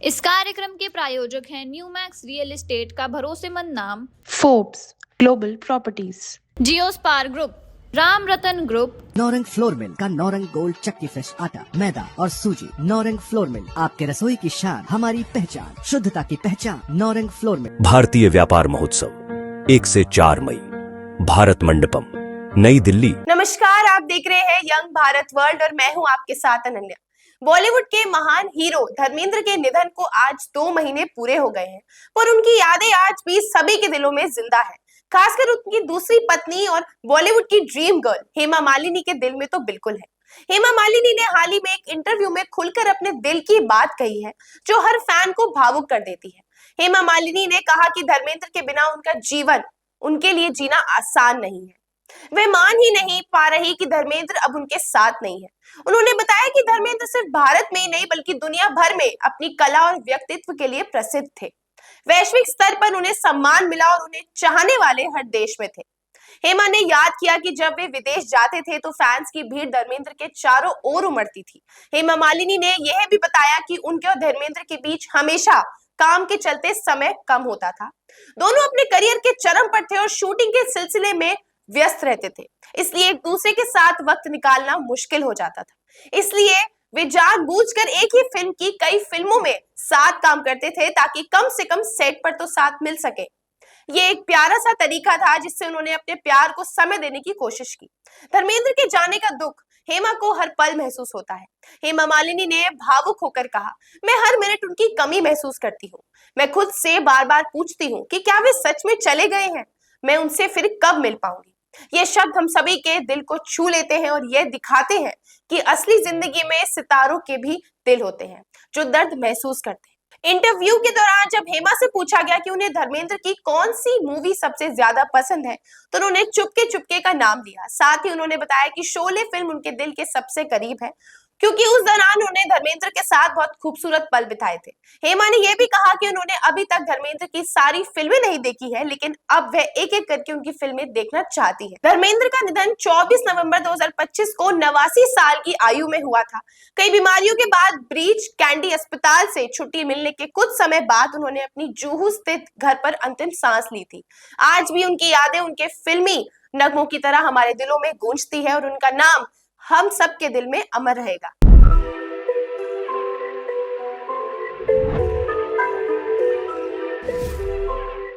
इस कार्यक्रम के प्रायोजक हैं न्यू मैक्स रियल एस्टेट का भरोसेमंद नाम, फोर्ब्स ग्लोबल प्रॉपर्टीज, जियोस्पार group, Ram Ratan group, Naurang flour mill का नौरंग गोल्ड चक्की फ्रेश आटा, मैदा और सूजी। नौरंग फ्लोर मिल, आपके रसोई की शान, हमारी पहचान, शुद्धता की पहचान। नौरंग फ्लोर मिल। भारतीय व्यापार महोत्सव 1 से 4 मई, भारत मंडपम, नई दिल्ली। नमस्कार, आप देख रहे हैं यंग भारत वर्ल्ड और मैं हूं आपके साथ अनन्या। बॉलीवुड के महान हीरो धर्मेंद्र के निधन को आज 2 महीने पूरे हो गए हैं, पर उनकी यादें आज भी सभी के दिलों में जिंदा है। खासकर उनकी दूसरी पत्नी और बॉलीवुड की ड्रीम गर्ल हेमा मालिनी के दिल में तो बिल्कुल है। हेमा मालिनी ने हाल ही में एक इंटरव्यू में खुलकर अपने दिल की बात कही है, जो हर फैन को भावुक कर देती है। हेमा मालिनी ने कहा कि धर्मेंद्र के बिना उनका जीवन, उनके लिए जीना आसान नहीं है। वे मान ही नहीं पा रही कि धर्मेंद्र अब उनके साथ नहीं है। उन्होंने बताया कि धर्मेंद्र सिर्फ भारत में ही नहीं बल्कि दुनिया भर में अपनी कला और व्यक्तित्व के लिए प्रसिद्ध थे। वैश्विक स्तर पर उन्हें सम्मान मिला और उन्हें चाहने वाले हर देश में थे। हेमा ने याद किया कि जब वे विदेश जाते थे तो फैंस की भीड़ धर्मेंद्र के चारों ओर उमड़ती थी। हेमा मालिनी ने यह भी बताया कि उनके और धर्मेंद्र के बीच हमेशा काम के चलते समय कम होता था। दोनों अपने करियर के चरम पर थे और शूटिंग के सिलसिले में व्यस्त रहते थे, इसलिए एक दूसरे के साथ वक्त निकालना मुश्किल हो जाता था। इसलिए वे जानबूझकर एक ही फिल्म की कई फिल्मों में साथ काम करते थे ताकि कम से कम सेट पर तो साथ मिल सके। ये एक प्यारा सा तरीका था जिससे उन्होंने अपने प्यार को समय देने की कोशिश की। धर्मेंद्र के जाने का दुख हेमा को हर पल महसूस होता है। हेमा मालिनी ने भावुक होकर कहा, मैं हर मिनट उनकी कमी महसूस करती हूँ। मैं खुद से बार बार पूछती हूँ कि क्या वे सच में चले गए हैं, मैं उनसे फिर कब मिल पाऊंगी। ये शब्द हम सभी के दिल को छू लेते हैं और यह दिखाते हैं कि असली जिंदगी में सितारों के भी दिल होते हैं जो दर्द महसूस करते हैं। इंटरव्यू के दौरान जब हेमा से पूछा गया कि उन्हें धर्मेंद्र की कौन सी मूवी सबसे ज्यादा पसंद है, तो उन्होंने चुपके चुपके का नाम लिया। साथ ही उन्होंने बताया कि शोले फिल्म उनके दिल के सबसे करीब है, क्योंकि उस दौरान उन्होंने धर्मेंद्र के साथ बहुत खूबसूरत पल बिताए थे। हेमा ने यह भी कहा कि उन्होंने अभी तक धर्मेंद्र की सारी फिल्में नहीं देखी है, लेकिन अब वह एक एक करके उनकी फिल्में देखना चाहती है। धर्मेंद्र का निधन 24 नवंबर 2025 को 89 साल की आयु में हुआ था। कई बीमारियों के बाद ब्रीच कैंडी अस्पताल से छुट्टी मिलने के कुछ समय बाद उन्होंने अपनी जुहू स्थित घर पर अंतिम सांस ली थी। आज भी उनकी यादें उनके फिल्मी नगमों की तरह हमारे दिलों में गूंजती है और उनका नाम हम सबके दिल में अमर रहेगा।